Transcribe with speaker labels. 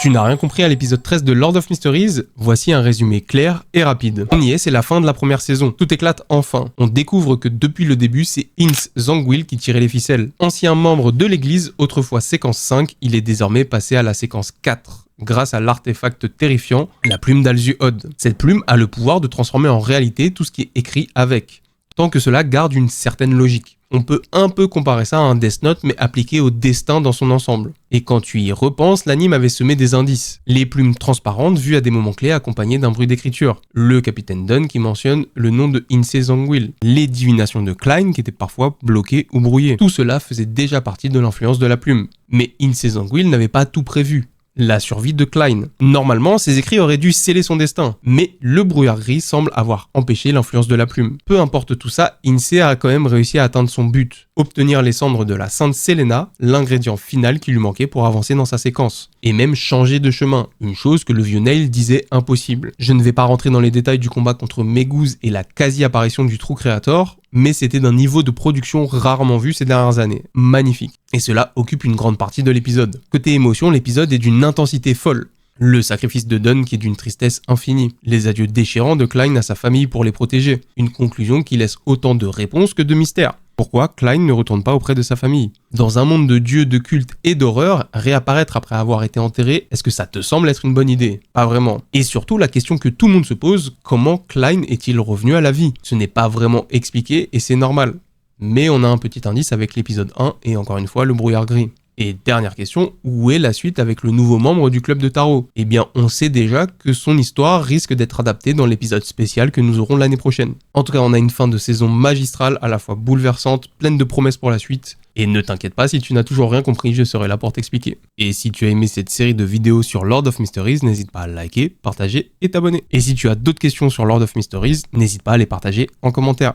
Speaker 1: Tu n'as rien compris à l'épisode 13 de Lord of Mysteries? Voici un résumé clair et rapide. On y est, c'est la fin de la première saison. Tout éclate enfin. On découvre que depuis le début, c'est Ince Zangwill qui tirait les ficelles. Ancien membre de l'église, autrefois séquence 5, il est désormais passé à la séquence 4. Grâce à l'artefact terrifiant, la plume d'Alzu-Od. Cette plume a le pouvoir de transformer en réalité tout ce qui est écrit avec, tant que cela garde une certaine logique. On peut un peu comparer ça à un Death Note mais appliqué au destin dans son ensemble. Et quand tu y repenses, l'anime avait semé des indices. Les plumes transparentes vues à des moments clés accompagnées d'un bruit d'écriture. Le capitaine Dunn qui mentionne le nom de Ince Zangwill. Les divinations de Klein qui étaient parfois bloquées ou brouillées. Tout cela faisait déjà partie de l'influence de la plume. Mais Ince Zangwill n'avait pas tout prévu. La survie de Klein. Normalement, ses écrits auraient dû sceller son destin, mais le brouillard gris semble avoir empêché l'influence de la plume. Peu importe tout ça, Ince a quand même réussi à atteindre son but, obtenir les cendres de la Sainte Selena, l'ingrédient final qui lui manquait pour avancer dans sa séquence, et même changer de chemin, une chose que le vieux Nail disait impossible. Je ne vais pas rentrer dans les détails du combat contre Meguz et la quasi-apparition du True Creator, mais c'était d'un niveau de production rarement vu ces dernières années. Magnifique. Et cela occupe une grande partie de l'épisode. Côté émotion, l'épisode est d'une intensité folle. Le sacrifice de Dunn qui est d'une tristesse infinie. Les adieux déchirants de Klein à sa famille pour les protéger. Une conclusion qui laisse autant de réponses que de mystères. Pourquoi Klein ne retourne pas auprès de sa famille? Dans un monde de dieux, de culte et d'horreur, réapparaître après avoir été enterré, est-ce que ça te semble être une bonne idée? Pas vraiment. Et surtout, la question que tout le monde se pose, comment Klein est-il revenu à la vie? Ce n'est pas vraiment expliqué et c'est normal. Mais on a un petit indice avec l'épisode 1 et encore une fois le brouillard gris. Et dernière question, où est la suite avec le nouveau membre du club de tarot? Eh bien, on sait déjà que son histoire risque d'être adaptée dans l'épisode spécial que nous aurons l'année prochaine. En tout cas, on a une fin de saison magistrale, à la fois bouleversante, pleine de promesses pour la suite. Et ne t'inquiète pas, si tu n'as toujours rien compris, je serai là pour t'expliquer. Et si tu as aimé cette série de vidéos sur Lord of Mysteries, n'hésite pas à liker, partager et t'abonner. Et si tu as d'autres questions sur Lord of Mysteries, n'hésite pas à les partager en commentaire.